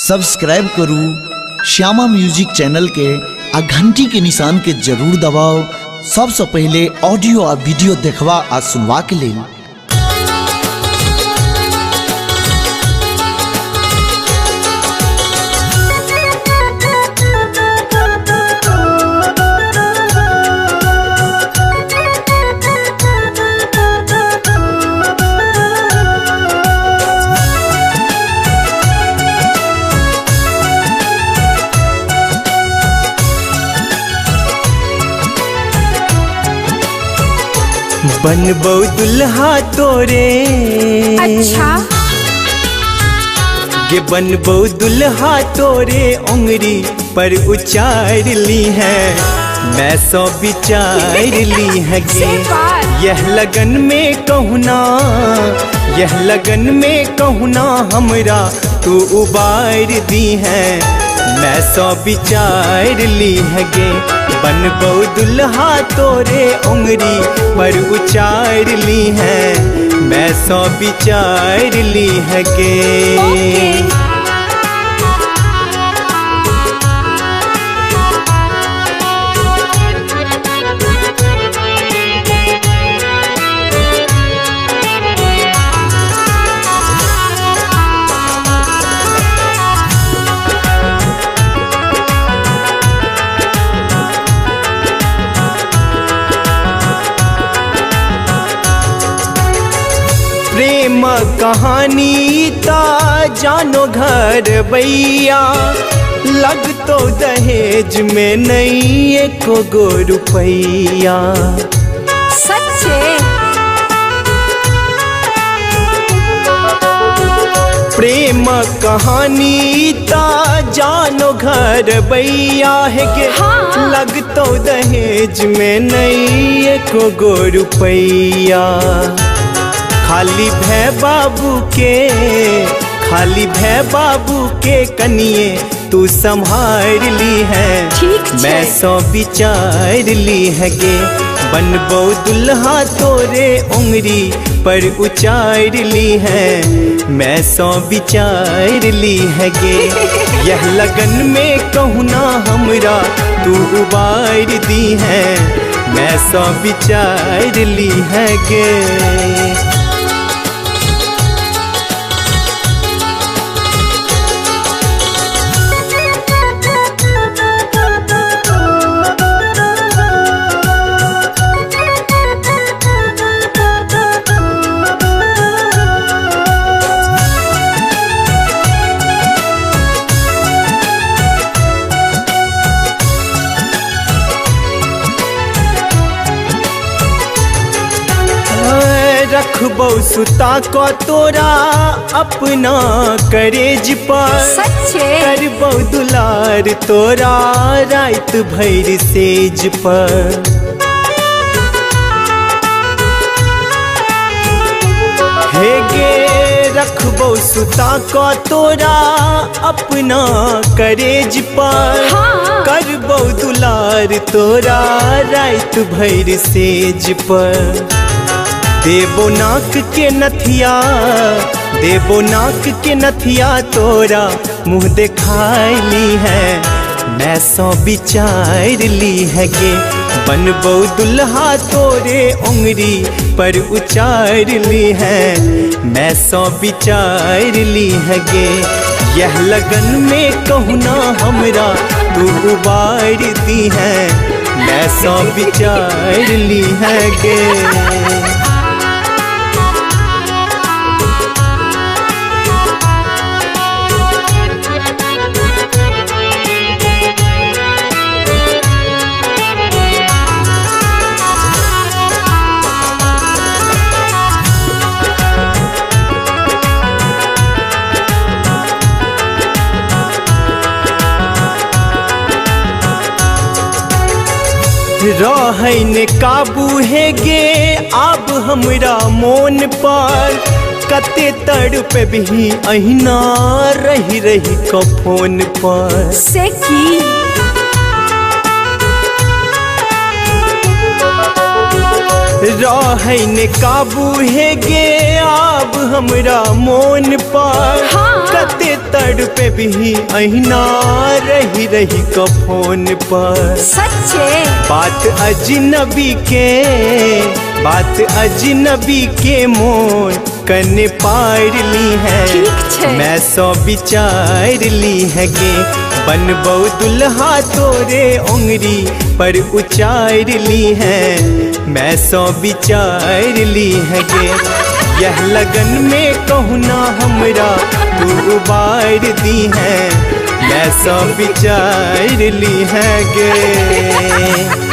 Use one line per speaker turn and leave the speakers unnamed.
Subscribe करू Shyama music channel के आ घंटी के निशान के जरूर दबाओ सबसे पहले ऑडियो आ वीडियो देखवा आ सुनवा के लिए।
बनबो दुल्हा तोरे
अच्छा
गे बनबो दुल्हा तोरे उंगली पर उचार ली है मैं सो विचार ली है गे यह लगन में कहूना यह लगन में कहूना हमरा तू उबार दी है मैं सो विचार ली है गे बनबो दुल्हा तोरे उंगली पर उचार ली है मैं सो विचार ली है गे प्रेम कहानी ता जानो घर भैया लग तो दहेज में नहीं एको गो रुपैया
सच्चे
प्रेम कहानी ता जानो घर भैया है के
हाँ।
लग तो दहेज में नहीं एको गो रुपैया खाली भै बाबू के कनिए तू संभाल ली है
ठीक
मैं सो विचार ली है गे बनबो दुल्हा तोरे उंगली पर उचार ली है मैं सो विचार ली है गे यह लगन में कहूना हमरा तू उबार दी है मैं सो विचार ली है गे रखबो सुता को तोरा अपना करेज पर
सच्चे
करबो दुलार तोरा रात भर सेज पर हे गे रखबो सुता को तोरा अपना करेज पर
हाँ।
करबो दुलार तोरा रात भर सेज पर देबो नाक के नथिया तोरा मुँह दिखाई ली है मैं सो विचार ली है गे बनबो दुल्हा तोरे उंगली पर उचार ली है मैं सो विचार ली है गे यह लगन में कहूना हमरा तू उबार दी है मैं सो विचार ली है गे रहन काबू है गे अब हमरा मोन पर कते तड़प भी अहिना रही रही को फोन पर
से की
रहे ने काबू है गे अब हमरा मोन पर।
हाँ।
कते तड़पे भी अहिना रही रही का फोन पर।
सच्चे
बात अजनबी के मोन कने पार ली है।
ठीक छे।
मैं सो विचार ली है गे बनबो दुल्हा तोरे उंगरी पर उचार ली है। मैं सो विचार ली है गे यह लगन में कहूना हमरा तू उबार दी है। मैं सो विचार ली है गे।